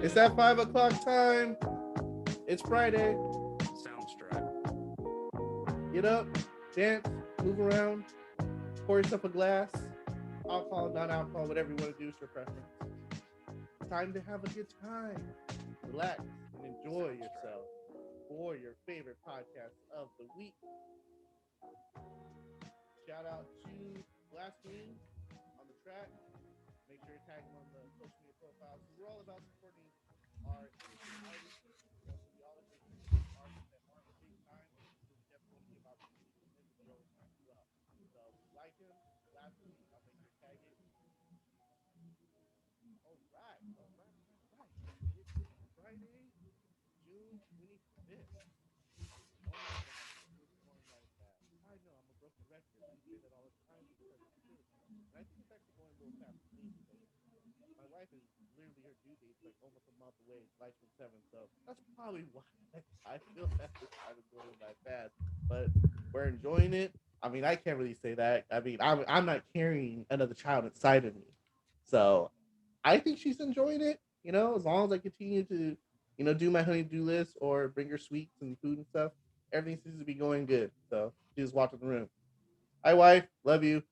It's that 5 o'clock time. It's Friday. Soundstripe. Get up, dance, move around, pour yourself a glass, alcohol, non-alcohol, whatever you want to do, it's your preference. Time to have a good time. Relax and enjoy yourself for your favorite podcast of the week. Shout out to Blasphemy on the track. Make sure you tag them on the social media profiles. We're all about supporting our artists. We always make artists that aren't big time. So we definitely want to give opportunities for them to grow as well. So like him, Blasphemy. I'll make sure to tag it. All right. It's Friday, June 25th. Oh my God, it's going right fast. I know I'm a broken record. I say that all the time because it's true. And I think it's actually going a little fast for me because my wife is literally her due date's like almost a month away. It's July 27th, so that's probably why I feel that this time is going by fast. But we're enjoying it. I mean, I can't really say that. I mean, I'm not carrying another child inside of me, so I think she's enjoying it. You know, as long as I continue to, do my honey-do list or bring her sweets and food and stuff, everything seems to be going good. So she just walked in the room. Hi, wife. Love you.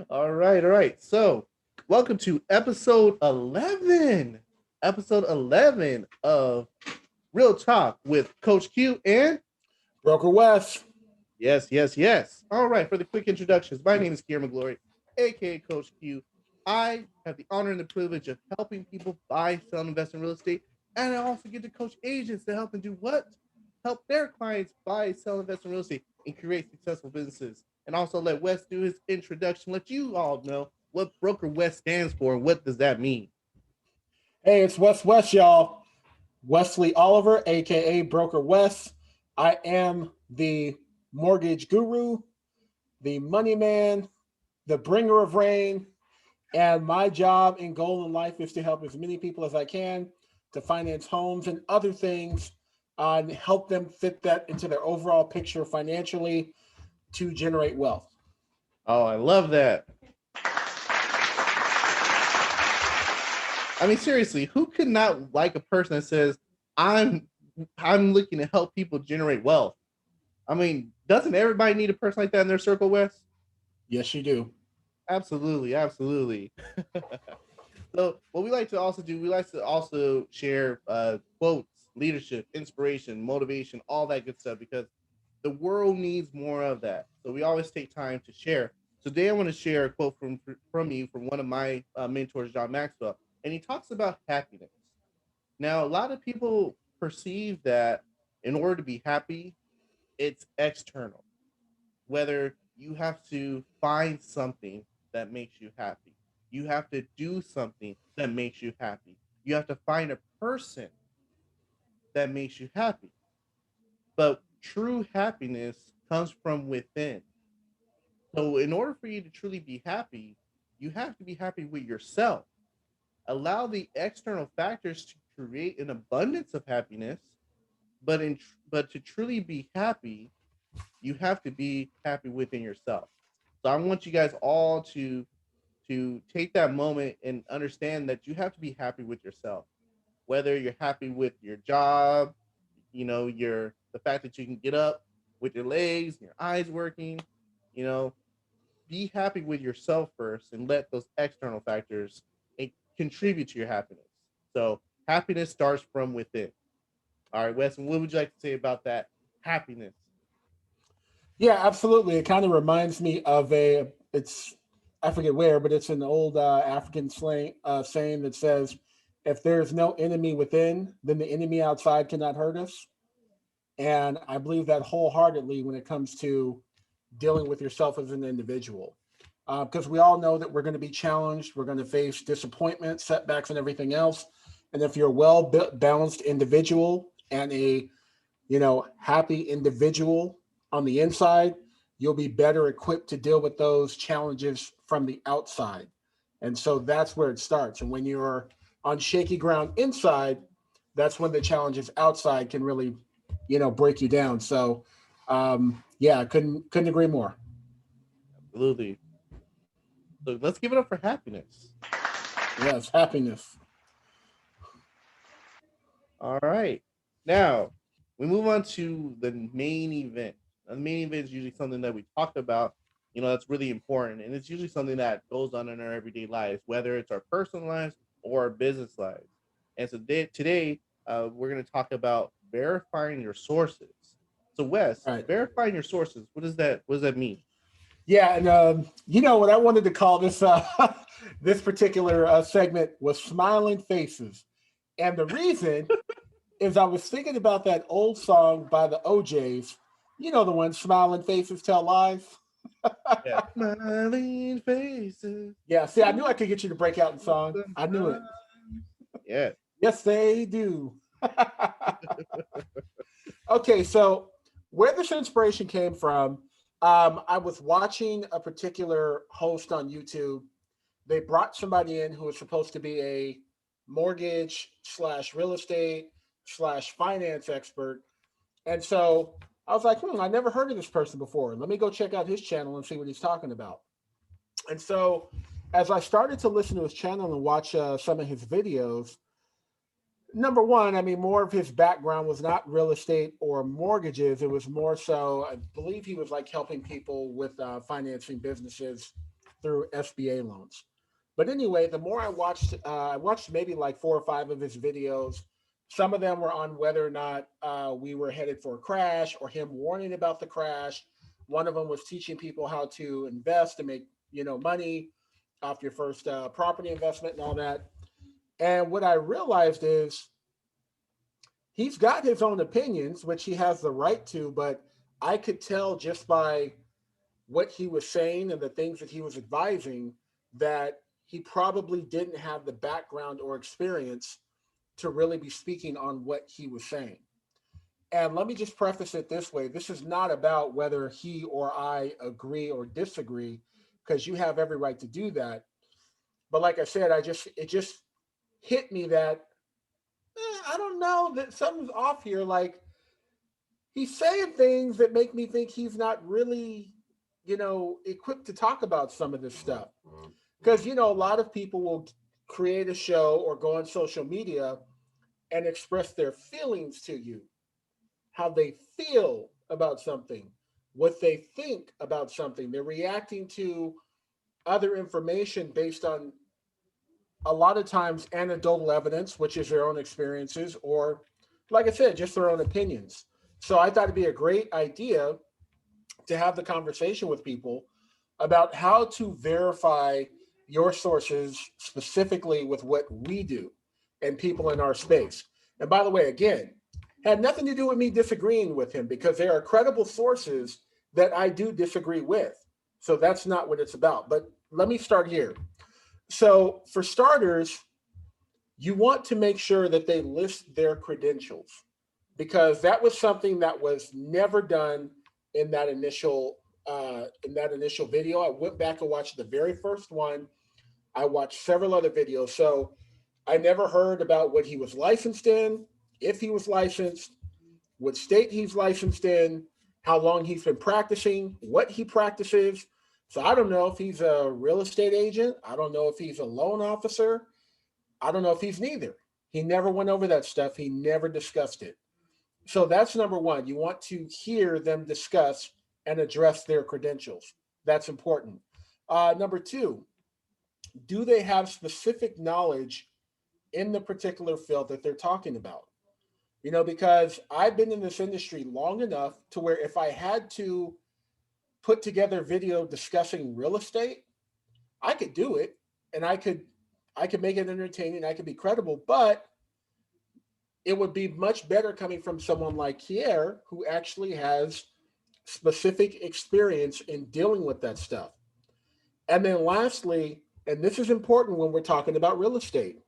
All right. So, welcome to episode 11. Episode 11 of Real Talk with Coach Q and brokerwes. Yes. All right, for the quick introductions, my name is qierrerealestate, aka Coach Q. I have the honor and the privilege of helping people buy, sell, and invest in real estate. And I also get to coach agents to help them do what? Help their clients buy, sell, invest in real estate, and create successful businesses. And also let Wes do his introduction, let you all know what Broker Wes stands for and what does that mean. Hey, it's Wes, y'all. Wesley Oliver, aka Broker Wes. I am the mortgage guru, the money man, the bringer of rain, and my job and goal in life is to help as many people as I can to finance homes and other things and help them fit that into their overall picture financially to generate wealth. Oh, I love that. I mean, seriously, who could not like a person that says, I'm looking to help people generate wealth? I mean, doesn't everybody need a person like that in their circle, Wes? Yes, you do. Absolutely. So what we like to also do, we like to also share quotes, leadership, inspiration, motivation, all that good stuff, because the world needs more of that. So we always take time to share. So today I want to share a quote from you from one of my mentors, John Maxwell, and he talks about happiness. Now, a lot of people perceive that in order to be happy, it's external, whether you have to find something that makes you happy. You have to do something that makes you happy. You have to find a person that makes you happy. But true happiness comes from within. So, in order for you to truly be happy, you have to be happy with yourself. Allow the external factors to create an abundance of happiness, but to truly be happy, you have to be happy within yourself. So I want you guys all to take that moment and understand that you have to be happy with yourself. Whether you're happy with your job, your the fact that you can get up with your legs, your eyes working, you know, be happy with yourself first and let those external factors contribute to your happiness. So happiness starts from within. All right, Wes, what would you like to say about that happiness? Yeah, absolutely. It kind of reminds me of I forget where, but it's an old African saying that says, if there's no enemy within, then the enemy outside cannot hurt us. And I believe that wholeheartedly when it comes to dealing with yourself as an individual. Because we all know that we're going to be challenged. We're going to face disappointment, setbacks, and everything else. And if you're a well-balanced individual and a happy individual on the inside, you'll be better equipped to deal with those challenges from the outside. And so that's where it starts. And when you're on shaky ground inside, that's when the challenges outside can really, break you down. So, I couldn't agree more. Absolutely. So let's give it up for happiness. Yes, happiness. All right. Now we move on to the main event. Now, the main event is usually something that we talk about, that's really important. And it's usually something that goes on in our everyday lives, whether it's our personal lives or our business lives. And so today we're going to talk about verifying your sources. So Wes, Right. verifying your sources, what does that mean? Yeah, and what I wanted to call this this particular segment was smiling faces, and the reason is I was thinking about that old song by the OJ's. You know the one, "Smiling Faces Tell Lies." Yeah. Smiling faces. Yeah, see, I knew I could get you to break out in song. I knew it. Yeah. Yes, they do. Okay, so where this inspiration came from, I was watching a particular host on YouTube. They brought somebody in who was supposed to be a mortgage slash real estate slash finance expert. And so I was like, I never heard of this person before. Let me go check out his channel and see what he's talking about. And so as I started to listen to his channel and watch some of his videos, number one, I mean, more of his background was not real estate or mortgages. It was more so, I believe he was like helping people with financing businesses through SBA loans. But anyway, the more I watched maybe like 4 or 5 of his videos. Some of them were on whether or not we were headed for a crash or him warning about the crash. One of them was teaching people how to invest and make money off your first property investment and all that. And what I realized is he's got his own opinions, which he has the right to, but I could tell just by what he was saying and the things that he was advising that he probably didn't have the background or experience to really be speaking on what he was saying. And let me just preface it this way. This is not about whether he or I agree or disagree, because you have every right to do that. But like I said, it just hit me that I don't know that something's off here. Like he's saying things that make me think he's not really, equipped to talk about some of this stuff. Because, a lot of people will create a show or go on social media and express their feelings to you, how they feel about something, what they think about something. They're reacting to other information based on a lot of times anecdotal evidence, which is their own experiences, or like I said, just their own opinions. So I thought it'd be a great idea to have the conversation with people about how to verify your sources specifically with what we do and people in our space. And by the way, again, had nothing to do with me disagreeing with him because there are credible sources that I do disagree with. So that's not what it's about. But let me start here. So, for starters, you want to make sure that they list their credentials because that was something that was never done in that initial video. I went back and watched the very first one. I watched several other videos. So I never heard about what he was licensed in, if he was licensed, what state he's licensed in, how long he's been practicing, what he practices. So I don't know if he's a real estate agent. I don't know if he's a loan officer. I don't know if he's neither. He never went over that stuff. He never discussed it. So that's number one. You want to hear them discuss and address their credentials. That's important. Number two, do they have specific knowledge in the particular field that they're talking about? Because I've been in this industry long enough to where if I had to put together video discussing real estate, I could do it and I could make it entertaining, I could be credible, but it would be much better coming from someone like Kier who actually has specific experience in dealing with that stuff. And then lastly, and this is important when we're talking about real estate,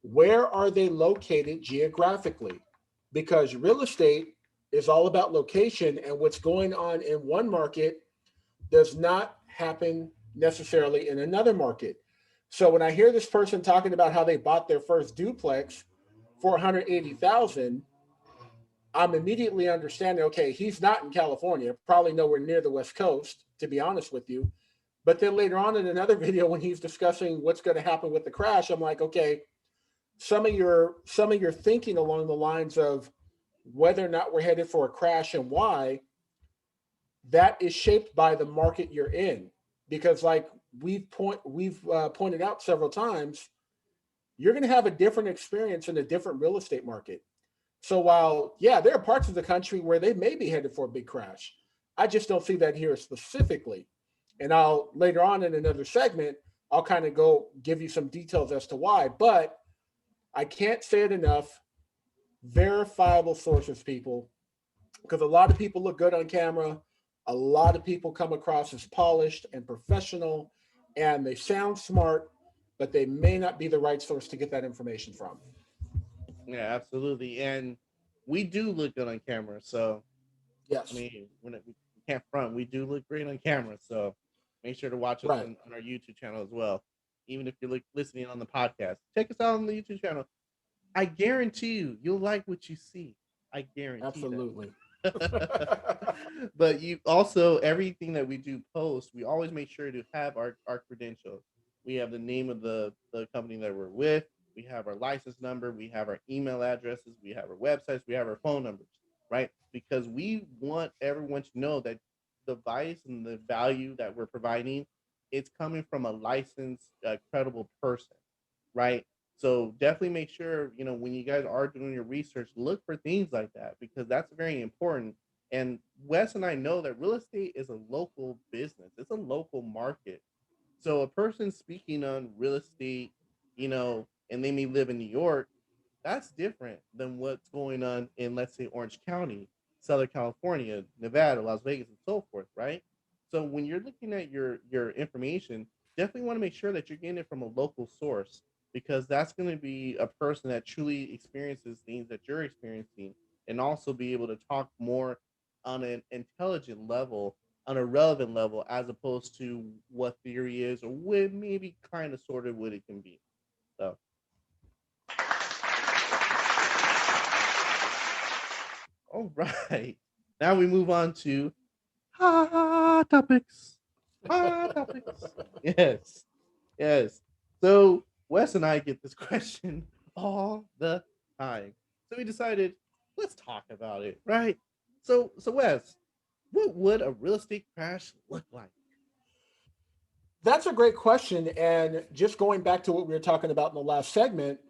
where are they located geographically? Because real estate is all about location, and what's going on in one market does not happen necessarily in another market. So when I hear this person talking about how they bought their first duplex for 180,000, I'm immediately understanding, okay, he's not in California, probably nowhere near the West Coast, to be honest with you. But then later on in another video, when he's discussing what's going to happen with the crash, I'm like, okay, some of your thinking along the lines of whether or not we're headed for a crash and why, that is shaped by the market you're in. Because like we've pointed out several times, you're going to have a different experience in a different real estate market. So while, yeah, there are parts of the country where they may be headed for a big crash, I just don't see that here specifically. And I'll later on in another segment, I'll kind of go give you some details as to why. But I can't say it enough. Verifiable sources, people, because a lot of people look good on camera. A lot of people come across as polished and professional, and they sound smart, but they may not be the right source to get that information from. Yeah, absolutely. And we do look good on camera. So, I Yes, mean, we can't front. We do look great on camera. So make sure to watch us right. on our YouTube channel as well. Even if you're listening on the podcast, check us out on the YouTube channel. I guarantee you'll like what you see. I guarantee Absolutely. that. But you also, everything that we do post, we always make sure to have our credentials. We have the name of the company that we're with. We have our license number. We have our email addresses. We have our websites. We have our phone numbers, right? Because we want everyone to know that the advice and the value that we're providing, it's coming from a licensed, credible person, right? So definitely make sure, when you guys are doing your research, look for things like that because that's very important. And Wes and I know that real estate is a local business. It's a local market. So a person speaking on real estate, and they may live in New York, that's different than what's going on in, let's say, Orange County, Southern California, Nevada, Las Vegas, and so forth, right? So when you're looking at your information, definitely want to make sure that you're getting it from a local source because that's going to be a person that truly experiences things that you're experiencing and also be able to talk more on an intelligent level, on a relevant level, as opposed to what theory is or what maybe kind of sort of what it can be. So, all right. Now we move on to hot topics. Hot topics. Yes. Yes. So Wes and I get this question all the time. So we decided, let's talk about it, right? So Wes, what would a real estate crash look like? That's a great question. And just going back to what we were talking about in the last segment,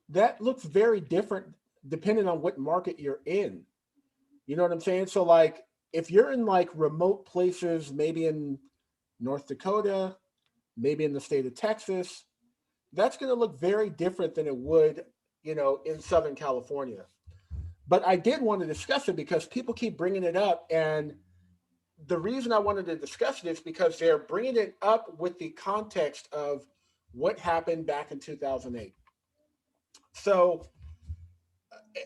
that looks very different depending on what market you're in. You know what I'm saying? So, like, if you're in like remote places, maybe in North Dakota, maybe in the state of Texas, that's going to look very different than it would, in Southern California. But I did want to discuss it because people keep bringing it up. And the reason I wanted to discuss it is because they're bringing it up with the context of what happened back in 2008. So,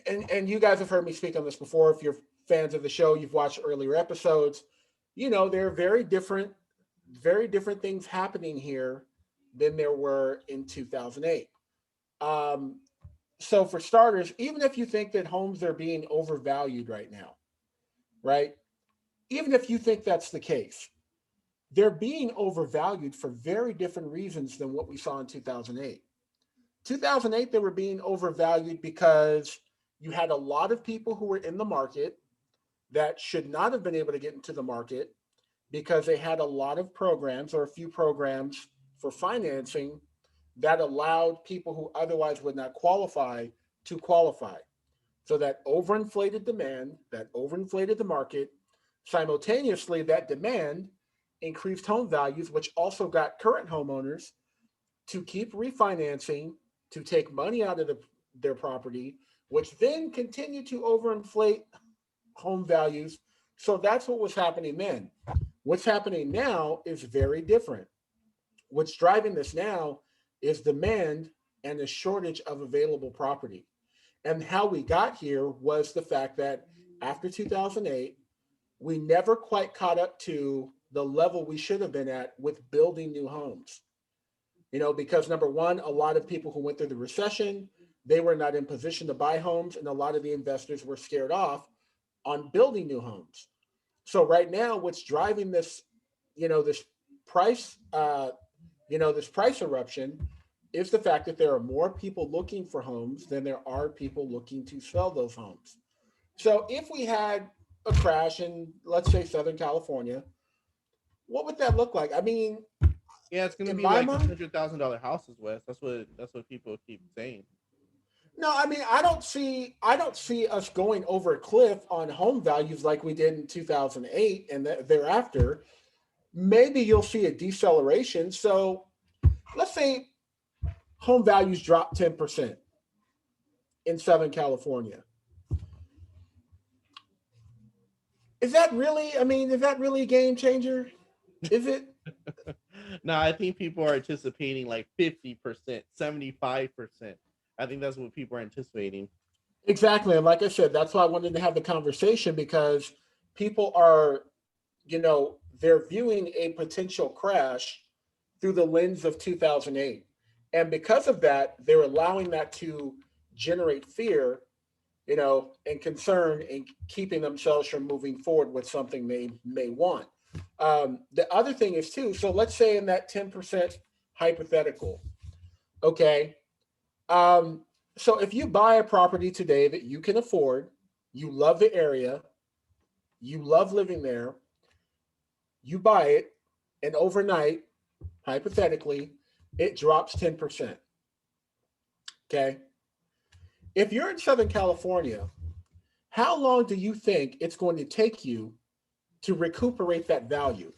and you guys have heard me speak on this before. If you're fans of the show, you've watched earlier episodes. There are very different things happening here than there were in 2008. Um, so, for starters, even if you think that homes are being overvalued right now, right? Even if you think that's the case, they're being overvalued for very different reasons than what we saw in 2008. 2008, they were being overvalued because you had a lot of people who were in the market that should not have been able to get into the market because they had a lot of programs or a few programs for financing that allowed people who otherwise would not qualify to qualify. So that overinflated demand, that overinflated the market. Simultaneously, that demand increased home values, which also got current homeowners to keep refinancing, to take money out of their property, which then continued to overinflate home values. So that's what was happening then. What's happening now is very different. What's driving this now is demand and a shortage of available property. And how we got here was the fact that after 2008, we never quite caught up to the level we should have been at with building new homes. Because number one, a lot of people who went through the recession, they were not in position to buy homes, and a lot of the investors were scared off on building new homes. So right now, what's driving this price, this price eruption is the fact that there are more people looking for homes than there are people looking to sell those homes. So if we had a crash in, let's say, Southern California, what would that look like? I mean, Yeah, it's gonna in be my like mind, $100,000 houses, Wes. That's what people keep saying. no, I mean, I don't see us going over a cliff on home values like we did in 2008 and thereafter. Maybe you'll see a deceleration. So let's say home values drop 10% in Southern California. Is that really, I mean, is that really a game changer? Is it? No, I think people are anticipating like 50%, 75%. I think that's what people are anticipating. Exactly. And like I said, that's why I wanted to have the conversation because people are, they're viewing a potential crash through the lens of 2008. And because of that, they're allowing that to generate fear, and concern and keeping themselves from moving forward with something they may want. The other thing is too, so let's say in that 10% hypothetical, okay. So if you buy a property today that you can afford, you love the area, you love living there, you buy it, and overnight, hypothetically, it drops 10%. Okay. If you're in Southern California, how long do you think it's going to take you to recuperate that value?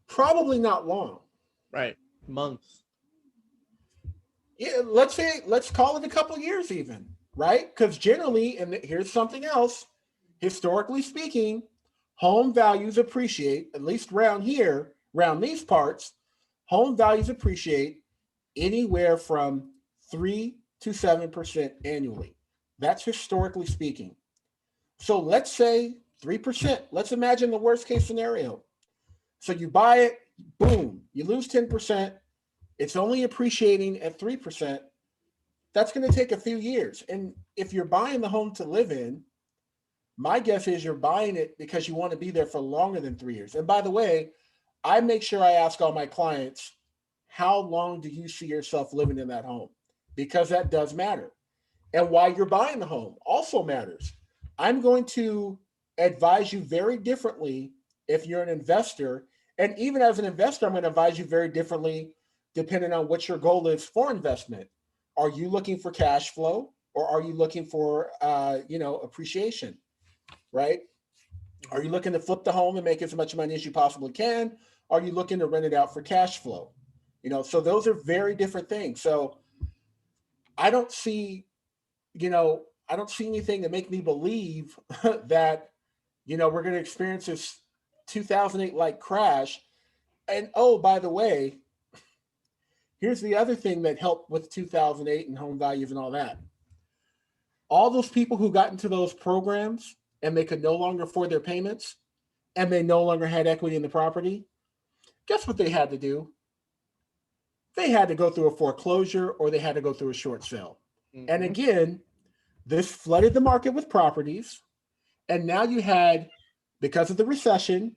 Probably not long. Right. Months. Yeah, let's call it a couple years even, right? Because generally, and here's something else, historically speaking, home values appreciate, at least around here, around these parts, home values appreciate anywhere from 3 to 7% annually. That's historically speaking. So let's say 3%. Let's imagine the worst case scenario. So you buy it, boom, you lose 10%. It's only appreciating at 3%. That's going to take a few years. And if you're buying the home to live in, my guess is you're buying it because you want to be there for longer than 3 years. And by the way, I make sure I ask all my clients, how long do you see yourself living in that home? Because that does matter. And why you're buying the home also matters. I'm going to advise you very differently if you're an investor. And even as an investor, I'm going to advise you very differently depending on what your goal is for investment. Are you looking for cash flow or are you looking for, appreciation, right? Are you looking to flip the home and make as much money as you possibly can? Are you looking to rent it out for cash flow? So those are very different things. So I don't see, I don't see anything to make me believe that, we're going to experience this 2008 like crash. And oh, by the way, here's the other thing that helped with 2008 and home values and all that. All those people who got into those programs and they could no longer afford their payments and they no longer had equity in the property, guess what they had to do? They had to go through a foreclosure or they had to go through a short sale. Mm-hmm. And again, this flooded the market with properties. And now you had, because of the recession,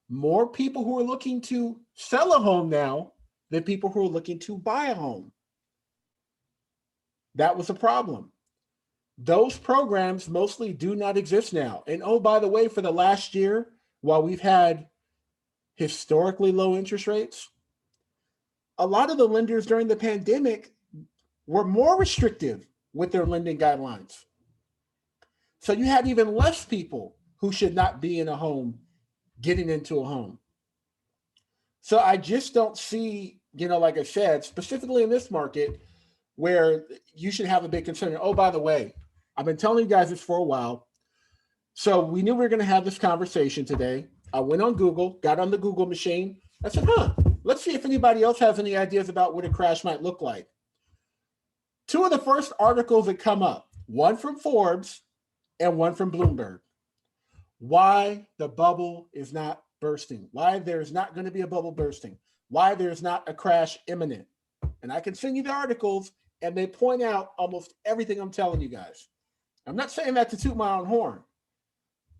more people who are looking to sell a home now than people who are looking to buy a home. That was a problem. Those programs mostly do not exist now. And oh, by the way, for the last year, while we've had historically low interest rates, a lot of the lenders during the pandemic were more restrictive with their lending guidelines. So you had even less people who should not be in a home getting into a home. So I just don't see, like I said, specifically in this market where you should have a big concern. Oh, by the way, I've been telling you guys this for a while. So we knew we were going to have this conversation today. I went on Google, got on the Google machine. I said, let's see if anybody else has any ideas about what a crash might look like. Two of the first articles that come up, one from Forbes and one from Bloomberg. Why the bubble is not bursting. Why there's not going to be a bubble bursting. Why there's not a crash imminent. And I can send you the articles and they point out almost everything I'm telling you guys. I'm not saying that to toot my own horn,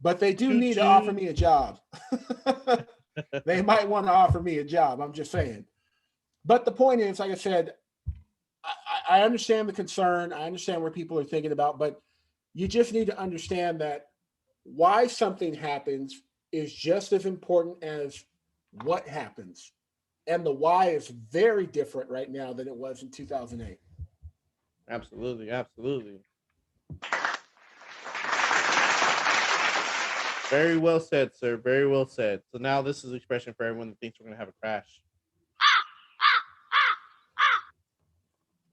but they do need to offer me a job. They might want to offer me a job. I'm just saying. But the point is, like I said, I understand the concern. I understand where people are thinking about, but you just need to understand that why something happens is just as important as what happens. And the why is very different right now than it was in 2008. Absolutely, absolutely. Very well said, sir. Very well said. So now this is an expression for everyone that thinks we're gonna have a crash.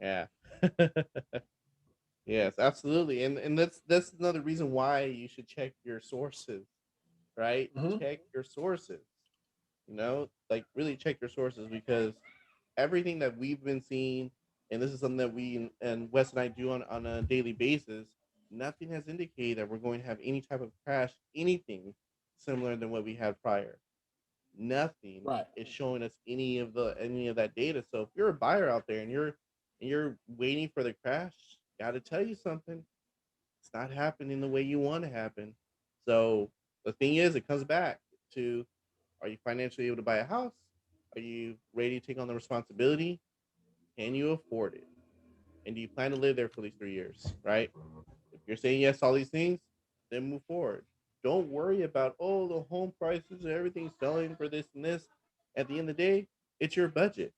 Yeah. Yes, absolutely. And that's another reason why you should check your sources, right? Mm-hmm. Check your sources. Like really check your sources because everything that we've been seeing, and this is something that we and Wes and I do on a daily basis, nothing has indicated that we're going to have any type of crash, anything similar than what we had prior. Nothing Right. is showing us any of that data. So if you're a buyer out there and you're waiting for the crash, gotta tell you something. It's not happening the way you want to happen. So the thing is, it comes back to: are you financially able to buy a house? Are you ready to take on the responsibility? Can you afford it? And do you plan to live there for at least 3 years? Right? If you're saying yes to all these things, then move forward. Don't worry about the home prices and everything's selling for this and this. At the end of the day, it's your budget.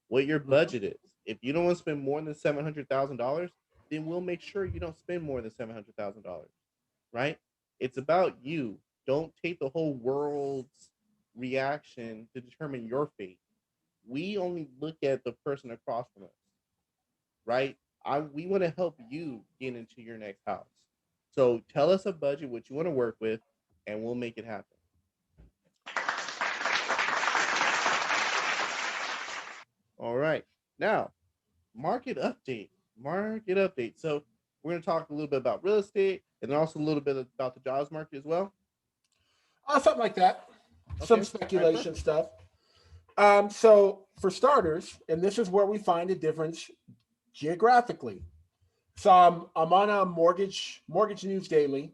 What your Mm-hmm. budget is. If you don't want to spend more than $700,000, then we'll make sure you don't spend more than $700,000. Right? It's about you. Don't take the whole world's reaction to determine your fate. We only look at the person across from us, right? We want to help you get into your next house. So tell us a budget what you want to work with, and we'll make it happen. All right. Now, market update. Market update. So we're going to talk a little bit about real estate and then also a little bit about the jobs market as well. Something like that. Some Okay. All right. speculation Perfect. stuff. So for starters, and this is where we find a difference geographically. So I'm on a mortgage news daily,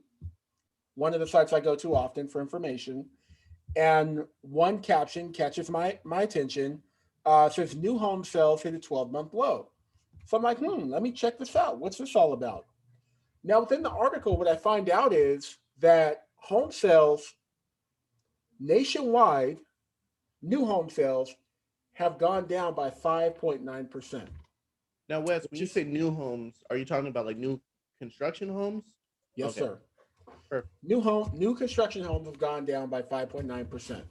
one of the sites I go to often for information, and one caption catches my attention. Says new home sales hit a 12-month low. So I'm like, let me check this out. What's this all about? Now within the article, what I find out is that home sales nationwide, new home sales have gone down by 5.9%, Now, Wes, when which you is say new homes, are you talking about like new construction homes? yes, Okay. sir. Perfect. New construction homes have gone down by 5.9%,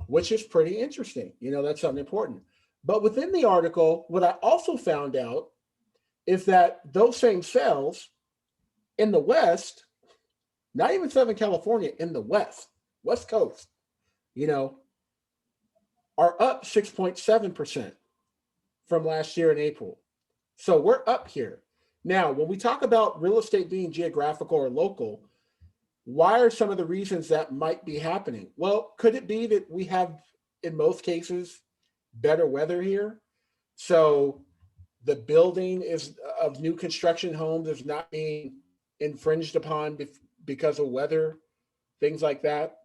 which is pretty interesting. That's something important. But within the article, what I also found out is that those same sales in the West, not even Southern California, in the West Coast, you know, are up 6.7% from last year in April. So we're up here. Now, when we talk about real estate being geographical or local, why are some of the reasons that might be happening? Well, could it be that we have, in most cases, better weather here? So the building is of new construction homes is not being infringed upon because of weather, things like that,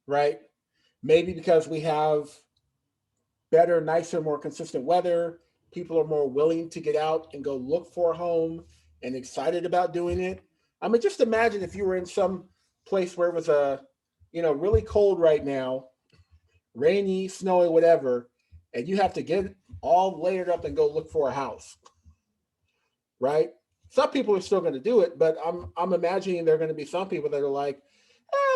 right? Maybe because we have better, nicer, more consistent weather, people are more willing to get out and go look for a home and excited about doing it. I mean, just imagine if you were in some place where it was really cold right now, rainy, snowy, whatever, and you have to get all layered up and go look for a house, right? Some people are still going to do it, but I'm imagining there are going to be some people that are like,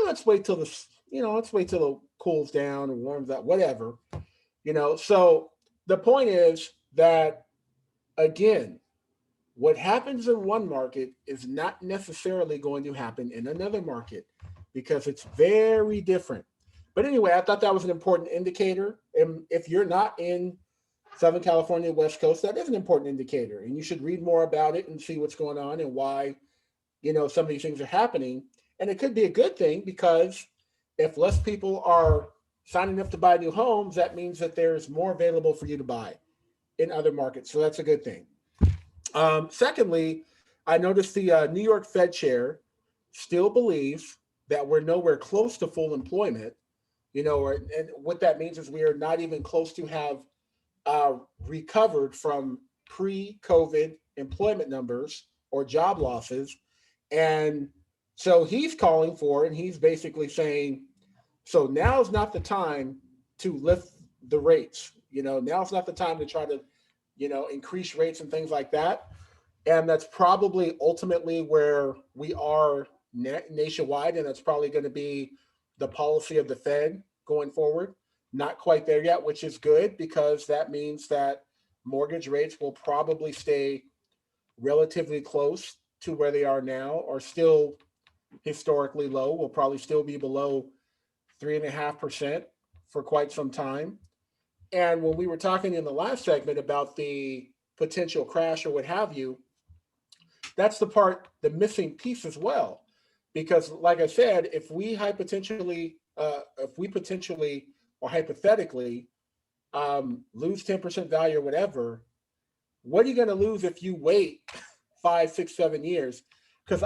let's wait till let's wait till it cools down and warms up, whatever. So the point is that, again, what happens in one market is not necessarily going to happen in another market because it's very different. But anyway, I thought that was an important indicator. And if you're not in Southern California, West Coast, that is an important indicator. And you should read more about it and see what's going on and why, some of these things are happening. And it could be a good thing because if less people are signing up to buy new homes, that means that there's more available for you to buy in other markets. So that's a good thing. Secondly, I noticed the New York Fed chair still believes that we're nowhere close to full employment, And what that means is we are not even close to have recovered from pre-COVID employment numbers or job losses. And so he's calling for, and he's basically saying, so now's not the time to lift the rates. Now's not the time to try to, increase rates and things like that. And that's probably ultimately where we are nationwide. And that's probably going to be the policy of the Fed going forward. Not quite there yet, which is good because that means that mortgage rates will probably stay relatively close to where they are now, or still historically low. Will probably still be below 3.5% for quite some time. And when we were talking in the last segment about the potential crash or what have you, that's the missing piece as well. Because, like I said, if we potentially or hypothetically lose 10% value or whatever, what are you going to lose if you wait 5, 6, 7 years? Because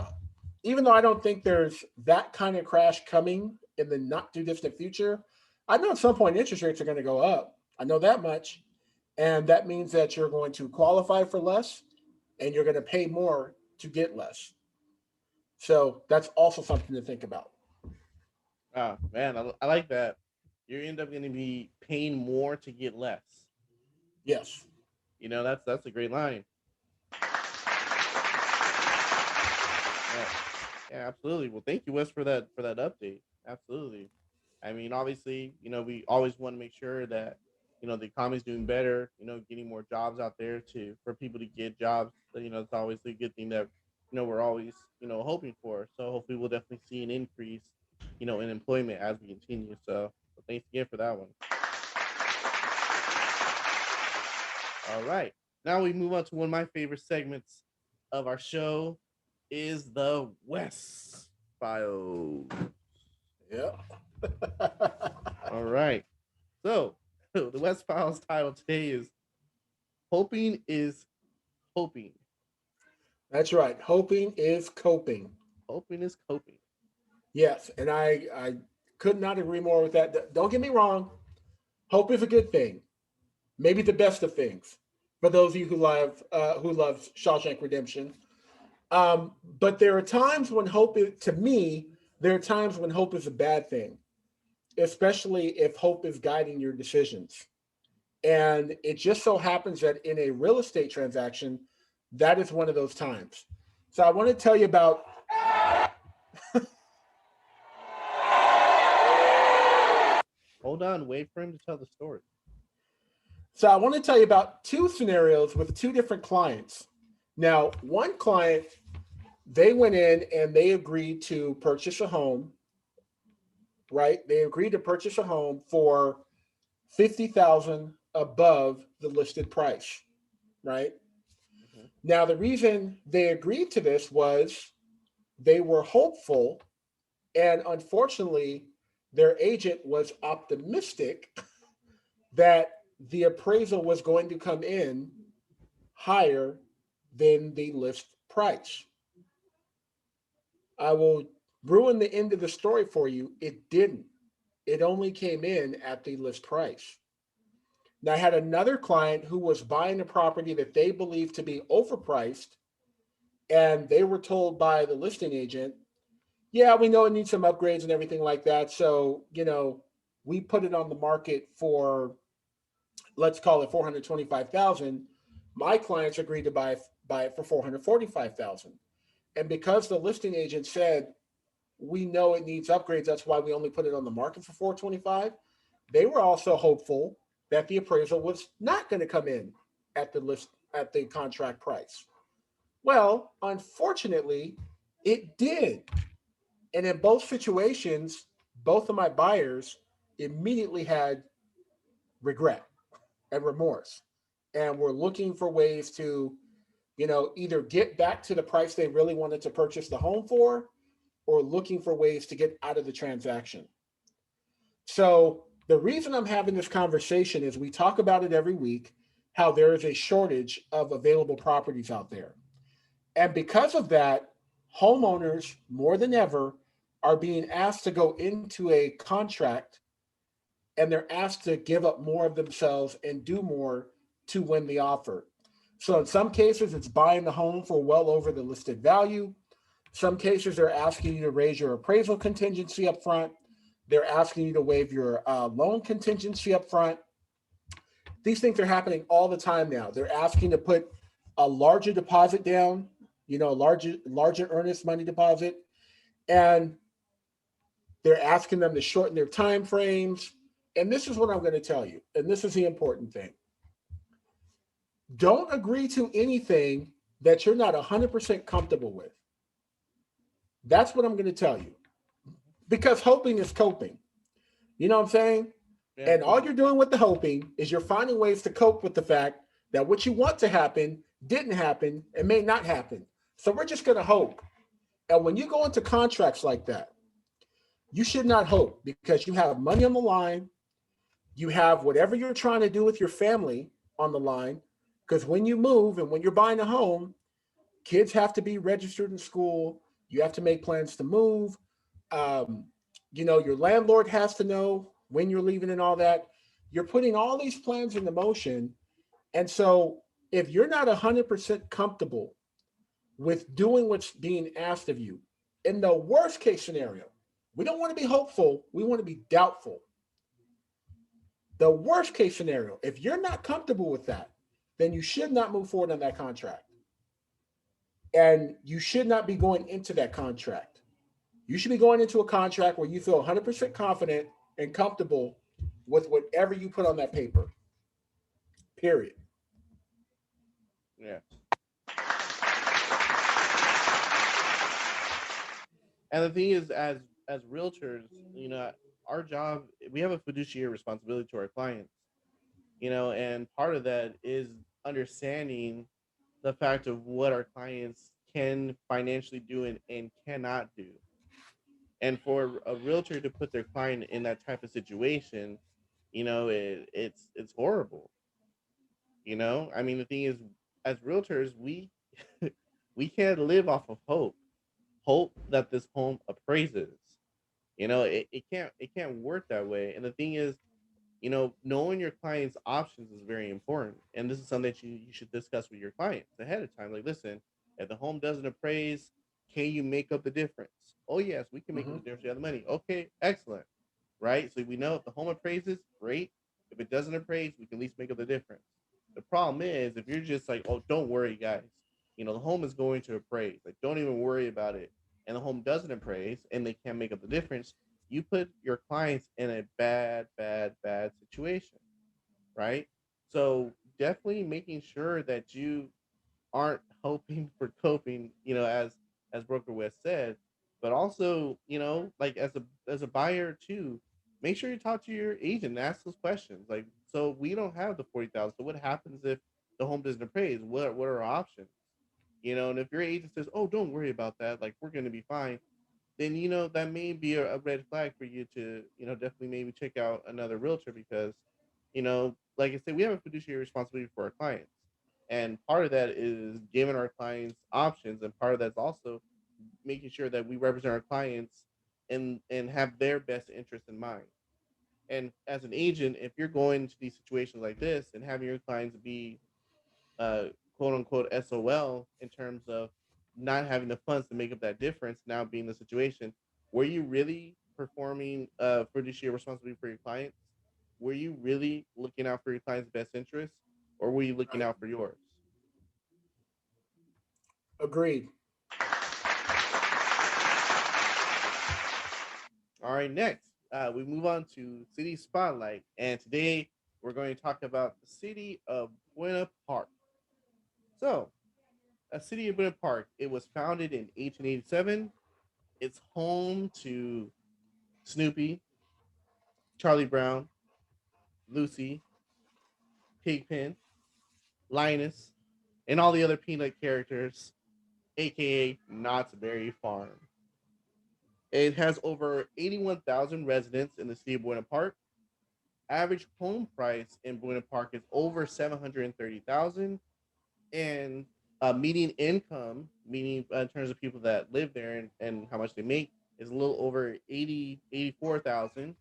even though I don't think there's that kind of crash coming in the not too distant future, I know at some point interest rates are going to go up. I know that much. And that means that you're going to qualify for less and you're going to pay more to get less. So that's also something to think about. Oh man, I like that. You end up going to be paying more to get less. Yes. That's a great line. Yeah, yeah, absolutely. Well, thank you, Wes, for that update. Absolutely. I mean, obviously, we always want to make sure that the economy's doing better. Getting more jobs out there to for people to get jobs. So, it's always a good thing that we're always hoping for. So hopefully, we'll definitely see an increase, in employment as we continue. So thanks again for that one. All right, now we move on to one of my favorite segments of our show, is the West Files. Yeah. All right. So, the West Files title today is Hoping is Coping. That's right. Hoping is coping. Hoping is coping. Yes. And I could not agree more with that. Don't get me wrong. Hope is a good thing. Maybe the best of things for those of you who love Shawshank Redemption. But there are times when to me, there are times when hope is a bad thing, especially if hope is guiding your decisions. And it just so happens that in a real estate transaction, that is one of those times. So I want to tell you about. Hold on, wait for him to tell the story. So I want to tell you about two scenarios with two different clients. Now, one client, they went in and they agreed to purchase a home, right? They agreed to purchase a home for 50,000 above the listed price, right? Mhm. Now, the reason they agreed to this was they were hopeful, and unfortunately, their agent was optimistic that the appraisal was going to come in higher than the list price. I will ruin the end of the story for you. It didn't. It only came in at the list price. Now, I had another client who was buying a property that they believed to be overpriced, and they were told by the listing agent, yeah, we know it needs some upgrades and everything like that. So, we put it on the market for, let's call it 425,000. My clients agreed to buy it for 445,000. And because the listing agent said, we know it needs upgrades, that's why we only put it on the market for 425, they were also hopeful that the appraisal was not going to come in at the contract price. Well, unfortunately, it did. And in both situations, both of my buyers immediately had regret and remorse and were looking for ways to, either get back to the price they really wanted to purchase the home for, or looking for ways to get out of the transaction. So the reason I'm having this conversation is we talk about it every week, how there is a shortage of available properties out there. And because of that, homeowners more than ever are being asked to go into a contract and they're asked to give up more of themselves and do more to win the offer. So in some cases, it's buying the home for well over the listed value. Some cases, they're asking you to raise your appraisal contingency up front. They're asking you to waive your loan contingency up front. These things are happening all the time now. They're asking to put a larger deposit down, a larger earnest money deposit, and they're asking them to shorten their time frames. And this is what I'm going to tell you, and this is the important thing. Don't agree to anything that you're not 100% comfortable with. That's what I'm going to tell you. Because hoping is coping. You know what I'm saying? Yeah, And all you're doing with the hoping is you're finding ways to cope with the fact that what you want to happen didn't happen and may not happen. So we're just going to hope. And when you go into contracts like that, you should not hope because you have money on the line. You have whatever you're trying to do with your family on the line. Because when you move and when you're buying a home, kids have to be registered in school. You have to make plans to move. Um, your landlord has to know when you're leaving and all that. You're putting all these plans into motion. And so if you're not 100% comfortable with doing what's being asked of you, in the worst case scenario, we don't want to be hopeful. We want to be doubtful. The worst case scenario, if you're not comfortable with that, then you should not move forward on that contract. And you should not be going into that contract. You should be going into a contract where you feel 100% confident and comfortable with whatever you put on that paper. Period. yeah. And the thing is, as realtors, our job, we have a fiduciary responsibility to our clients. And part of that is understanding the fact of what our clients can financially do and cannot do. And for a realtor to put their client in that type of situation, it's horrible. I mean, the thing is, as realtors, we can't live off of hope that this home appraises. It can't work that way. And the thing is, knowing your client's options is very important. And this is something that you should discuss with your clients ahead of time. Like, listen, if the home doesn't appraise, can you make up the difference? Oh, yes, we can make up Mm-hmm. the difference. You have the money. Okay, excellent. Right? So we know if the home appraises, great. If it doesn't appraise, we can at least make up the difference. The problem is if you're just like, oh, don't worry, guys. The home is going to appraise. Like, don't even worry about it. And the home doesn't appraise and they can't make up the difference, you put your clients in a bad, bad, bad situation, right? So definitely making sure that you aren't hoping for coping, as Broker West said, but also, like as a buyer too, make sure you talk to your agent and ask those questions. Like, so we don't have the 40,000. So what happens if the home doesn't appraise? What are our options? And if your agent says, "Oh, don't worry about that. Like, we're going to be fine," then that may be a red flag for you to definitely maybe check out another realtor because like I said, we have a fiduciary responsibility for our clients, and part of that is giving our clients options, and part of that's also making sure that we represent our clients and have their best interest in mind. And as an agent, if you're going into these situations like this and having your clients be uh, quote unquote SOL in terms of not having the funds to make up that difference, now being the situation, were you really performing fiduciary responsibility for your clients? Were you really looking out for your client's best interests, or were you looking Right. out for yours? Agreed. All right, next we move on to City Spotlight, and today we're going to talk about the city of Buena Park. So, a city of Buena Park, it was founded in 1887. It's home to Snoopy, Charlie Brown, Lucy, Pigpen, Linus, and all the other Peanut characters, aka Knott's Berry Farm. It has over 81,000 residents in the city of Buena Park. Average home price in Buena Park is over 730,000, and median income, meaning in terms of people that live there and how much they make, is a little over 84,000.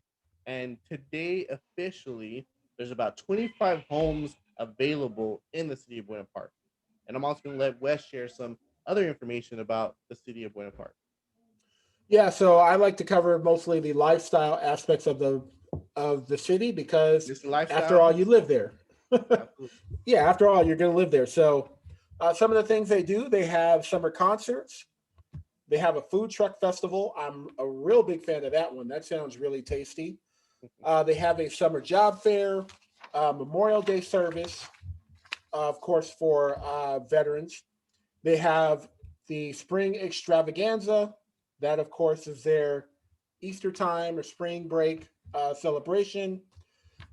And today, officially, there's about 25 homes available in the city of Buena Park. And I'm also going to let Wes share some other information about the city of Buena Park. Yeah, so I like to cover mostly the lifestyle aspects of the city because This after lifestyle, all, you live there. absolutely. Yeah, after all, you're going to live there. So some of the things they do, they have summer concerts. They have a food truck festival. I'm a real big fan of that one. That sounds really tasty. They have a summer job fair, Memorial Day service, of course, for veterans. They have the spring extravaganza. That, of course, is their Easter time or spring break celebration.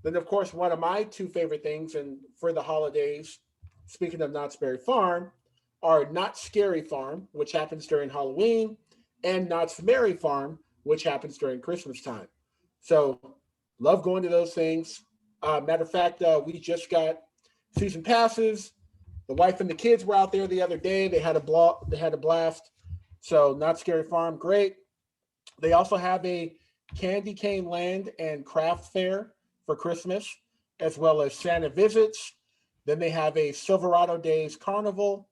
Then, of course, one of my two favorite things, and for the holidays, speaking of Knott's Berry Farm, are Knott's Scary Farm, which happens during Halloween, and Knott's Merry Farm, which happens during Christmas time. So, love going to those things. Matter of fact, we just got season passes. The wife and the kids were out there the other day. They had a They had a blast. So, Knott's Scary Farm, great. They also have a candy cane land and craft fair for Christmas, as well as Santa visits. Then they have a Silverado Days Carnival,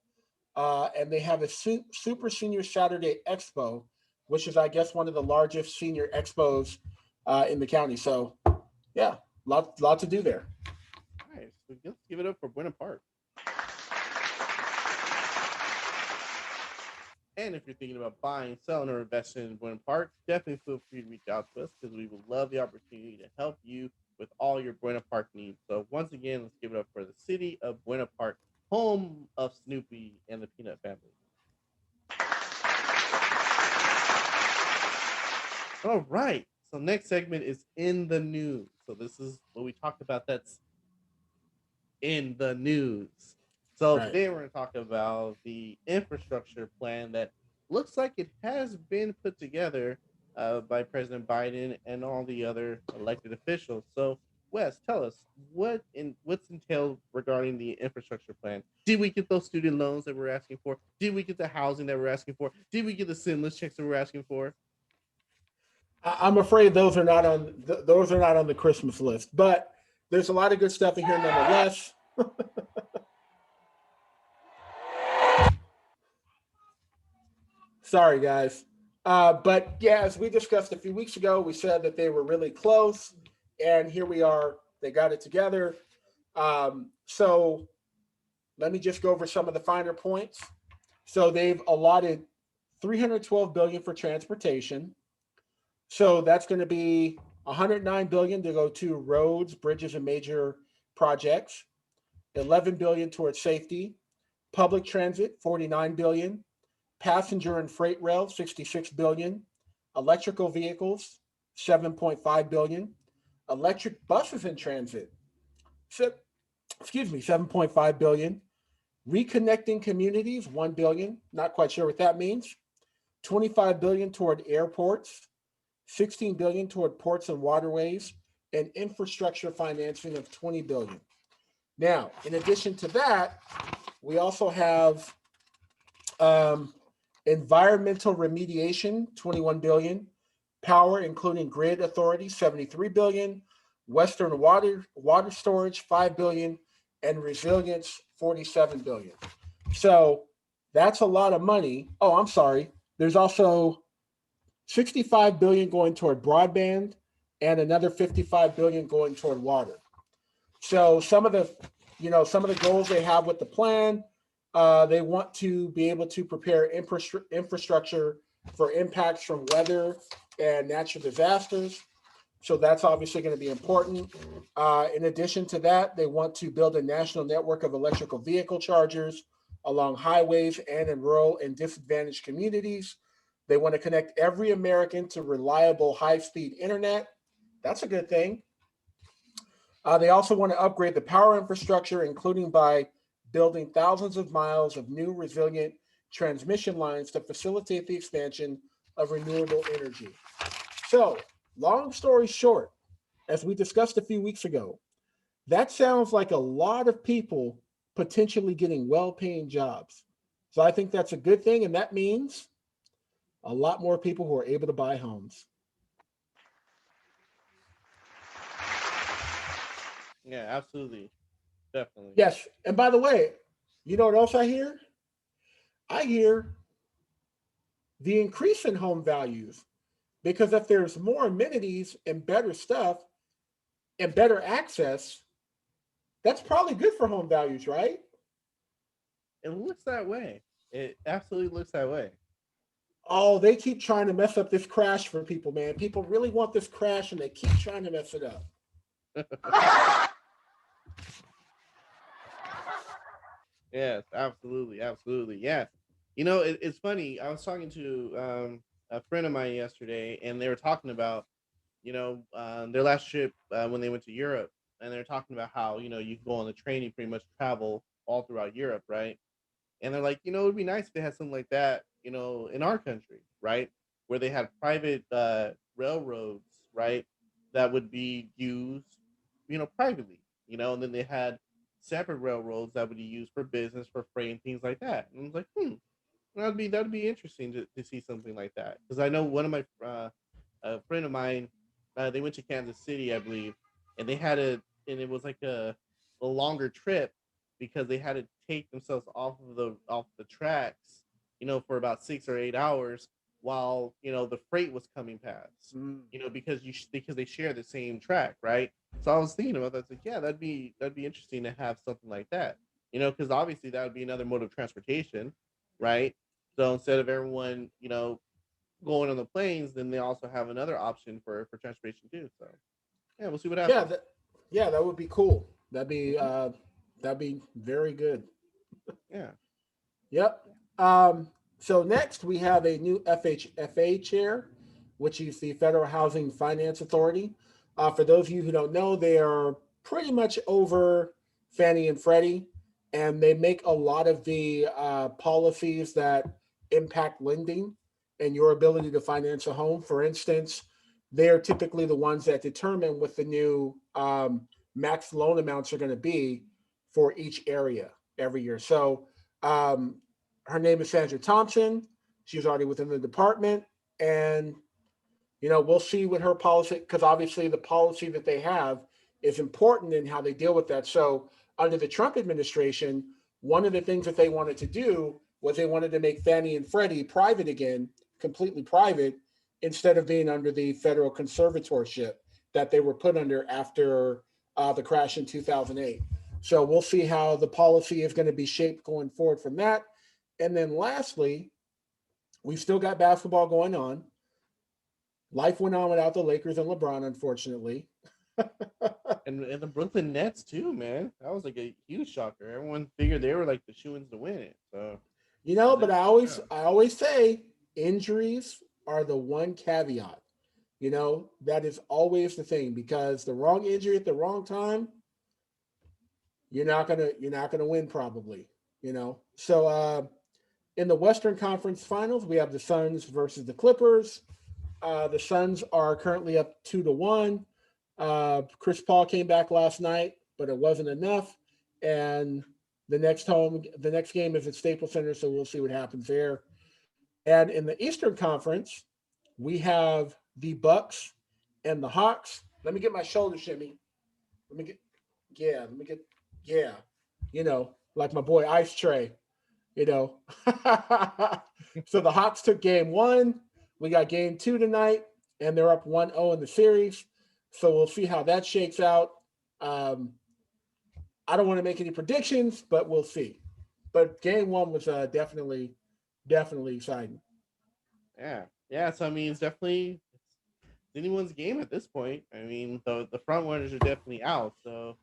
and they have a Super Senior Saturday Expo, which is, I guess, one of the largest senior expos in the county. So, yeah, lot to do there. Nice. So let's give it up for Buena Park. And if you're thinking about buying, selling, or investing in Buena Park, definitely feel free to reach out to us because we would love the opportunity to help you with all your Buena Park needs. So once again, let's give it up for the city of Buena Park, home of Snoopy and the Peanut family. All right. So next segment is in the news. So this is what we talked about. That's in the news. So Right. today we're going to talk about the infrastructure plan that looks like it has been put together by President Biden and all the other elected officials. So Wes, tell us what's entailed regarding the infrastructure plan. Did we get those student loans that we're asking for? Did we get the housing that we're asking for? Did we get the stimulus checks that we're asking for? I'm afraid those are not on the Christmas list, but there's a lot of good stuff in here nonetheless. Sorry, guys. But yeah, as we discussed a few weeks ago, we said that they were really close, and here we are. They got it together. So let me just go over some of the finer points. So they've allotted 312 billion for transportation. So that's going to be 109 billion to go to roads, bridges, and major projects. 11 billion towards safety. Public transit, 49 billion. Passenger and freight rail, 66 billion. Electrical vehicles, 7.5 billion. Electric buses in transit, excuse me, 7.5 billion. Reconnecting communities, 1 billion. Not quite sure what that means. 25 billion toward airports, 16 billion toward ports and waterways, and infrastructure financing of 20 billion. Now, in addition to that, we also have environmental remediation, 21 billion, power, including grid authority, 73 billion, Western water storage, 5 billion, and resilience, 47 billion. So that's a lot of money. Oh, I'm sorry. There's also 65 billion going toward broadband and another 55 billion going toward water. So some of the goals they have with the plan, they want to be able to prepare infrastructure for impacts from weather and natural disasters. So that's obviously going to be important. In addition to that, they want to build a national network of electrical vehicle chargers along highways and in rural and disadvantaged communities. They want to connect every American to reliable high-speed internet. That's a good thing. They also want to upgrade the power infrastructure, including by building thousands of miles of new resilient transmission lines to facilitate the expansion of renewable energy. So, long story short, as we discussed a few weeks ago, that sounds like a lot of people potentially getting well paying jobs. So, I think that's a good thing. And that means a lot more people who are able to buy homes. Yeah, absolutely, definitely. Yes. And by the way, you know what else I hear? I hear the increase in home values because if there's more amenities and better stuff and better access, that's probably good for home values, right? It looks that way. It absolutely looks that way. Oh, they keep trying to mess up this crash for people, man. People really want this crash and they keep trying to mess it up. Yes, absolutely, absolutely. Yeah, it's funny. I was talking to a friend of mine yesterday, and they were talking about their last trip when they went to Europe, and they were talking about how you can go on the train, you pretty much travel all throughout Europe, right? And they're like, it'd be nice if they had something like that, in our country, right? Where they had private railroads, right? That would be used, privately, and then they had separate railroads that would be used for business, for freight, and things like that. And I was like, that'd be interesting to see something like that because I know one of my a friend of mine, they went to Kansas City, I believe, and they had and it was like a longer trip because they had to take themselves off the tracks, for about 6 or 8 hours while the freight was coming past, Mm. because they share the same track, right? So I was thinking about that. It's like, yeah, that'd be interesting to have something like that, because obviously that would be another mode of transportation, right? So instead of everyone, going on the planes, then they also have another option for transportation too. So yeah, we'll see what Yeah, happens. yeah, that would be cool. Hmm. That'd be very good. Yeah. Yep. So next we have a new FHFA chair, which is the Federal Housing Finance Authority. For those of you who don't know, they are pretty much over Fannie and Freddie, and they make a lot of the policies that impact lending and your ability to finance a home. For instance, they are typically the ones that determine what the new max loan amounts are going to be for each area every year. So um, her name is Sandra Thompson. She's already within the department, and we'll see what her policy, because obviously the policy that they have is important in how they deal with that. So under the Trump administration, one of the things that they wanted to do was they wanted to make Fannie and Freddie private again, completely private, instead of being under the federal conservatorship that they were put under after the crash in 2008. So we'll see how the policy is going to be shaped going forward from that. And then lastly, we've still got basketball going on. Life went on without the Lakers and LeBron, unfortunately. And the Brooklyn Nets too, man. That was like a huge shocker. Everyone figured they were like the shoe-ins to win it. So But that, I always yeah. I always say injuries are the one caveat. That is always the thing because the wrong injury at the wrong time, you're not gonna win probably. So in the Western Conference Finals, we have the Suns versus the Clippers. The Suns are currently up 2-1. Chris Paul came back last night, but it wasn't enough. And the next game is at Staples Center, so we'll see what happens there. And in the Eastern Conference, we have the Bucks and the Hawks. Let me get my shoulder shimmy. Let me get let me get yeah. Like my boy Ice Tray. You know. So the Hawks took game one. We got game two tonight, and they're up 1-0 in the series. So we'll see how that shakes out. Um, I don't want to make any predictions, but we'll see. But game one was definitely exciting. Yeah. Yeah. So I mean, it's anyone's game at this point. I mean, the front runners are definitely out. So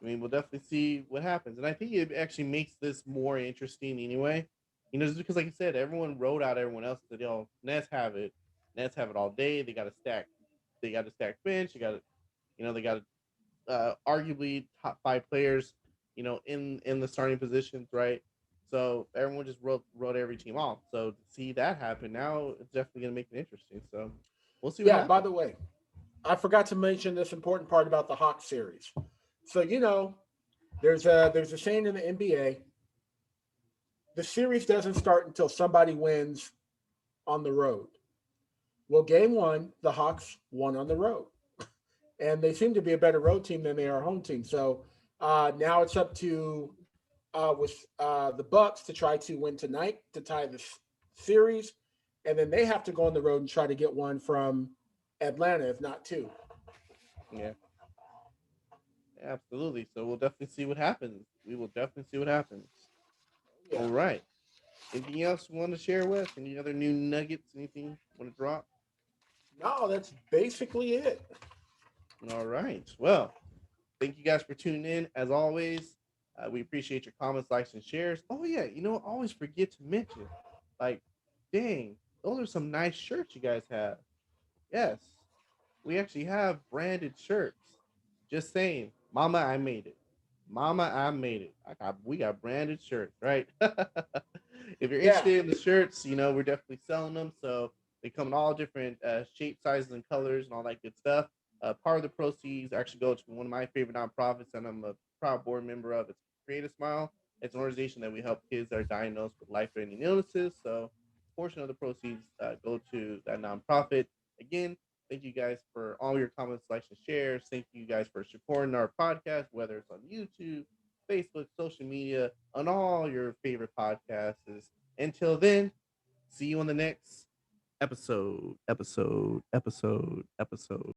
I mean, we'll definitely see what happens. And I think it actually makes this more interesting anyway. Just because, like I said, everyone wrote out everyone else. Said, Nets have it. Nets have it all day. They got a stack. They got a stacked bench. They got arguably top five players. In the starting positions, right? So everyone just wrote every team off. So to see that happen now, it's definitely gonna make it interesting. So we'll see what Yeah. By happens. the way, I forgot to mention this important part about the Hawks series. So there's a saying in the NBA: the series doesn't start until somebody wins on the road. Well, game one, the Hawks won on the road. and they seem to be a better road team than they are a home team. So now it's up to with the Bucks to try to win tonight to tie the series, and then they have to go on the road and try to get one from Atlanta, if not two. Yeah, absolutely. So we'll definitely see what happens. We will definitely see what happens. Yeah. All right. Anything else you want to share with? Any other new nuggets? Anything you want to drop? No, that's basically it. All right. Well, thank you guys for tuning in. As always, we appreciate your comments, likes, and shares. Oh yeah, I always forget to mention, like, dang, those are some nice shirts you guys have. Yes, we actually have branded shirts. Just saying, Mama, I made it. Mama, I made it. We got branded shirts, right? If you're Yeah. interested in the shirts, we're definitely selling them. So they come in all different shapes, sizes, and colors, and all that good stuff. Part of the proceeds actually go to one of my favorite nonprofits, and I'm a proud board member of. It's Create a Smile. It's an organization that we help kids that are diagnosed with life-threatening illnesses. So, a portion of the proceeds go to that nonprofit. Again, thank you guys for all your comments, likes, and shares. Thank you guys for supporting our podcast, whether it's on YouTube, Facebook, social media, on all your favorite podcasts. Until then, see you on the next episode.